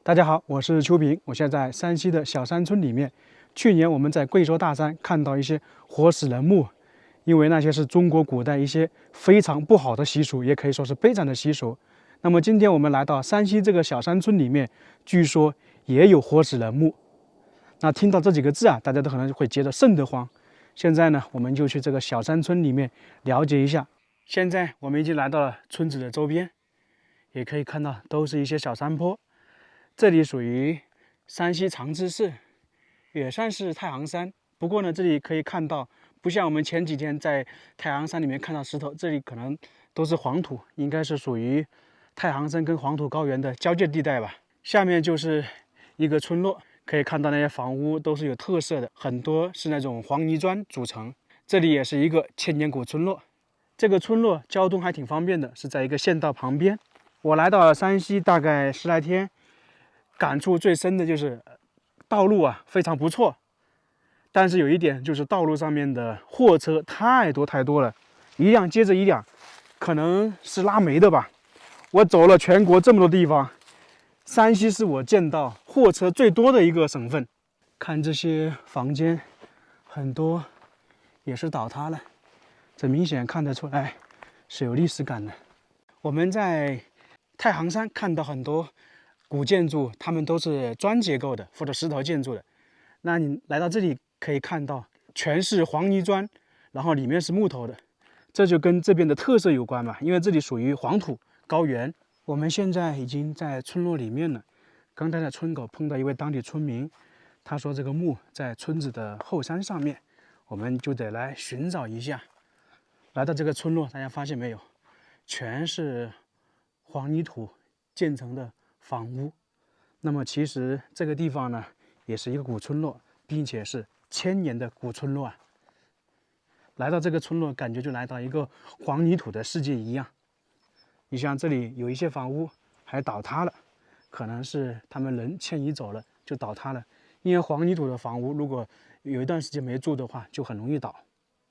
大家好，我是邱平，我现在在山西的小山村里面。去年我们在贵州大山看到一些活死人墓，因为那些是中国古代一些非常不好的习俗，也可以说是悲惨的习俗。那么今天我们来到山西这个小山村里面，据说也有活死人墓。那听到这几个字啊，大家都可能会觉得瘆得慌。现在呢，我们就去这个小山村里面了解一下。现在我们已经来到了村子的周边，也可以看到都是一些小山坡。这里属于山西长治市，也算是太行山。不过呢，这里可以看到，不像我们前几天在太行山里面看到石头，这里可能都是黄土，应该是属于太行山跟黄土高原的交界地带吧。下面就是一个村落，可以看到那些房屋都是有特色的，很多是那种黄泥砖组成。这里也是一个千年古村落，这个村落交通还挺方便的，是在一个县道旁边。我来到山西大概10来天。感触最深的就是道路啊非常不错，但是有一点就是道路上面的货车太多了，一辆接着一辆，可能是拉煤的吧。我走了全国这么多地方，山西是我见到货车最多的一个省份。看这些房间，很多也是倒塌了，这明显看得出来是有历史感的。我们在太行山看到很多古建筑，它们都是砖结构的或者石头建筑的。那你来到这里可以看到全是黄泥砖，然后里面是木头的，这就跟这边的特色有关嘛，因为这里属于黄土高原。我们现在已经在村落里面了，刚才在村口碰到一位当地村民，他说这个墓在村子的后山上面，我们就得来寻找一下。来到这个村落，大家发现没有，全是黄泥土建成的房屋。那么其实这个地方呢，也是一个古村落，并且是千年的古村落啊。来到这个村落，感觉就来到一个黄泥土的世界一样。你像这里有一些房屋还倒塌了，可能是他们人迁移走了就倒塌了。因为黄泥土的房屋，如果有一段时间没住的话，就很容易倒。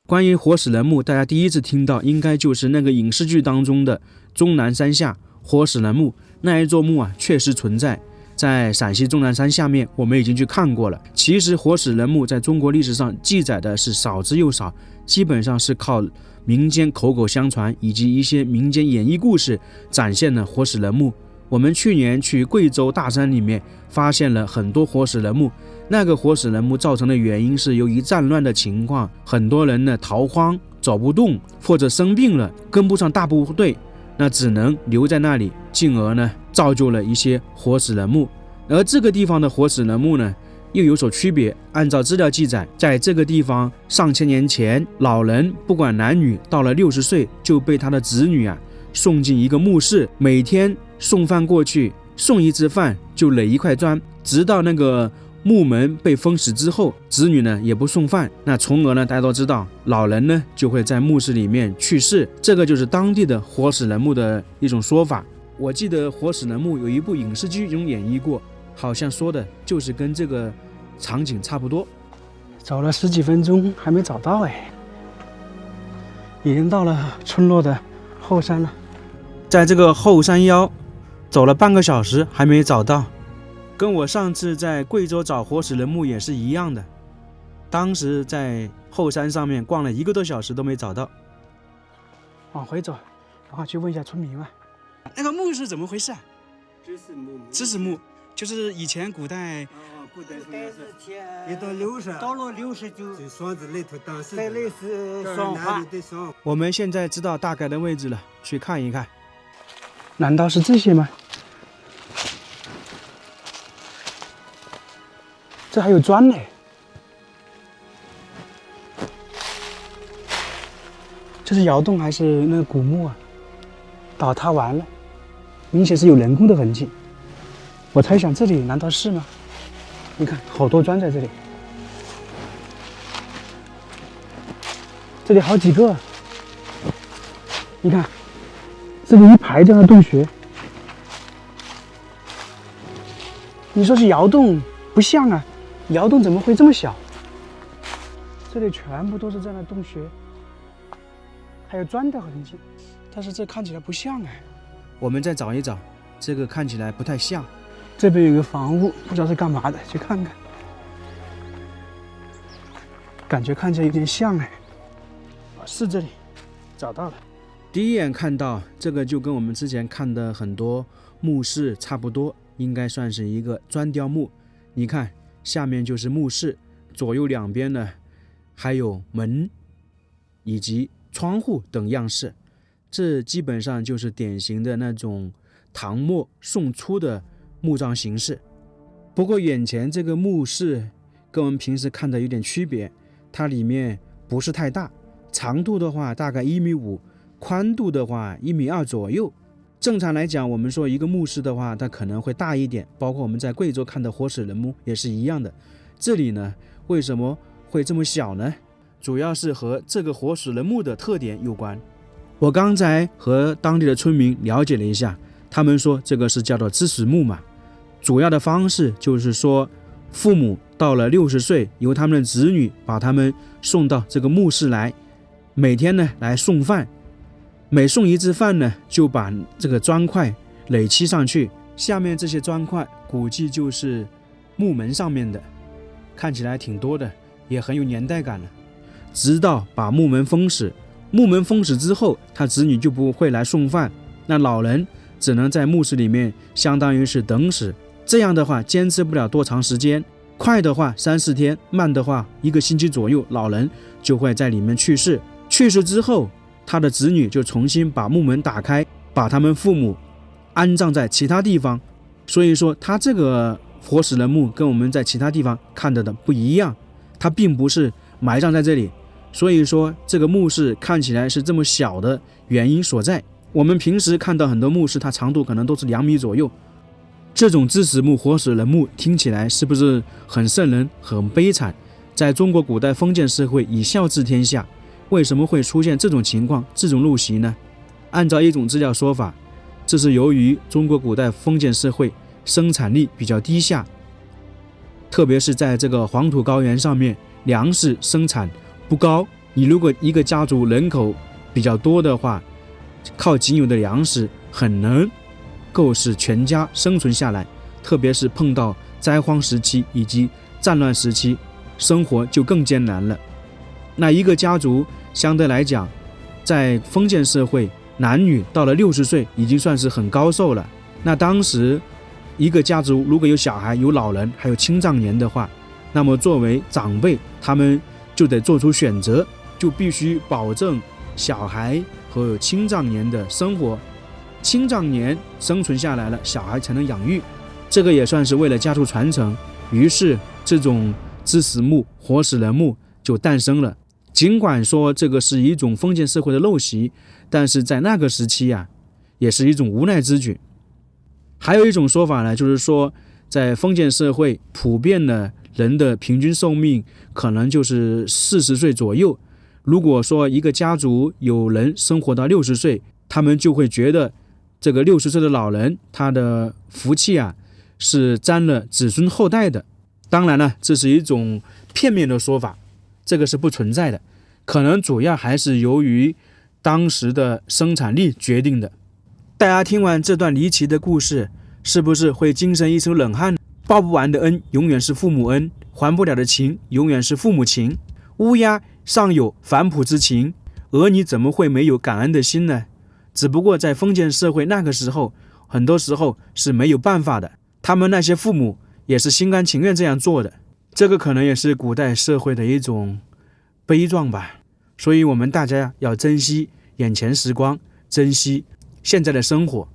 关于活死人墓，大家第一次听到应该就是那个影视剧当中的终南山下活死人墓。那一座墓啊，确实存在在陕西终南山下面，我们已经去看过了。其实活死人墓在中国历史上记载的是少之又少，基本上是靠民间口口相传以及一些民间演绎故事展现了活死人墓。我们去年去贵州大山里面发现了很多活死人墓，那个活死人墓造成的原因是由于战乱的情况，很多人呢逃荒走不动，或者生病了跟不上大部队，那只能留在那里，进而呢造就了一些活死人墓。而这个地方的活死人墓呢又有所区别。按照资料记载，在这个地方上千年前，老人不管男女，到了60岁就被他的子女送进一个墓室，每天送饭过去，送一次饭就垒一块砖，直到那个墓门被封死之后，子女呢也不送饭，那从而呢大家都知道，老人呢就会在墓室里面去世。这个就是当地的活死人墓的一种说法。我记得活死人墓有一部影视剧中演绎过，好像说的就是跟这个场景差不多。走了10几分钟还没找到已经到了村落的后山了。在这个后山腰走了半个小时还没找到，跟我上次在贵州找活死人墓也是一样的，当时在后山上面逛了1个多小时都没找到。往回走，然后去问一下村民吧。那个墓是怎么回事啊？知识墓就是以前古代古代是一到60，到了60就双子里头当时在类似双花。我们现在知道大概的位置了，去看一看。难道是这些吗？这还有砖呢。这是窑洞还是那个古墓啊？倒塌完了，明显是有人工的痕迹。我猜想这里难道是吗？你看好多砖在这里，这里好几个，你看这里一排这样的洞穴，你说是窑洞不像啊，窑洞怎么会这么小？这里全部都是这样的洞穴，还有砖的痕迹，但是这看起来不像我们再找一找，这个看起来不太像。这边有个房屋，不知道是干嘛的，去看看。感觉看起来有点像哎，是这里，找到了。第一眼看到这个就跟我们之前看的很多墓室差不多，应该算是一个砖雕墓。你看下面就是墓室，左右两边呢还有门以及窗户等样式，这基本上就是典型的那种唐末宋初的墓葬形式。不过眼前这个墓室跟我们平时看的有点区别，它里面不是太大，长度的话大概1.5米，宽度的话1.2米左右。正常来讲，我们说一个墓室的话，它可能会大一点，包括我们在贵州看的活死人墓也是一样的。这里呢，为什么会这么小呢？主要是和这个活死人墓的特点有关。我刚才和当地的村民了解了一下，他们说这个是叫做知死墓嘛，主要的方式就是说，父母到了60岁，由他们的子女把他们送到这个墓室来，每天呢来送饭，每送一次饭呢，就把这个砖块垒砌上去，下面这些砖块估计就是木门上面的，看起来挺多的，也很有年代感了。直到把木门封死，木门封死之后，他子女就不会来送饭，那老人只能在墓室里面相当于是等死。这样的话坚持不了多长时间，快的话3-4天，慢的话1个星期左右，老人就会在里面去世。去世之后，他的子女就重新把木门打开，把他们父母安葬在其他地方。所以说他这个活死人墓跟我们在其他地方看到的不一样，他并不是埋葬在这里。所以说这个墓室看起来是这么小的原因所在。我们平时看到很多墓室，它长度可能都是2米左右，这种知死墓、活死人墓听起来是不是很瘆人、很悲惨？在中国古代封建社会以孝治天下，为什么会出现这种情况、这种陋习呢？按照一种资料说法，这是由于中国古代封建社会生产力比较低下，特别是在这个黄土高原上面，粮食生产不高。你如果一个家族人口比较多的话，靠仅有的粮食很能够使全家生存下来，特别是碰到灾荒时期以及战乱时期，生活就更艰难了。那一个家族相对来讲，在封建社会，男女到了60岁已经算是很高寿了。那当时一个家族如果有小孩、有老人，还有青壮年的话，那么作为长辈，他们就得做出选择，就必须保证小孩和青壮年的生活。青壮年生存下来了，小孩才能养育，这个也算是为了家族传承。于是这种知死墓、活死人墓就诞生了。尽管说这个是一种封建社会的陋习，但是在那个时期啊，也是一种无奈之举。还有一种说法呢，就是说在封建社会，普遍的人的平均寿命可能就是40岁左右。如果说一个家族有人生活到60岁，他们就会觉得这个60岁的老人，他的福气啊是沾了子孙后代的。当然了，这是一种片面的说法，这个是不存在的，可能主要还是由于当时的生产力决定的。大家听完这段离奇的故事，是不是会精神一身冷汗？报不完的恩永远是父母恩，还不了的情永远是父母情。乌鸦尚有反哺之情，儿女怎么会没有感恩的心呢？只不过在封建社会那个时候，很多时候是没有办法的，他们那些父母也是心甘情愿这样做的。这个可能也是古代社会的一种悲壮吧。所以我们大家要珍惜眼前时光，珍惜现在的生活。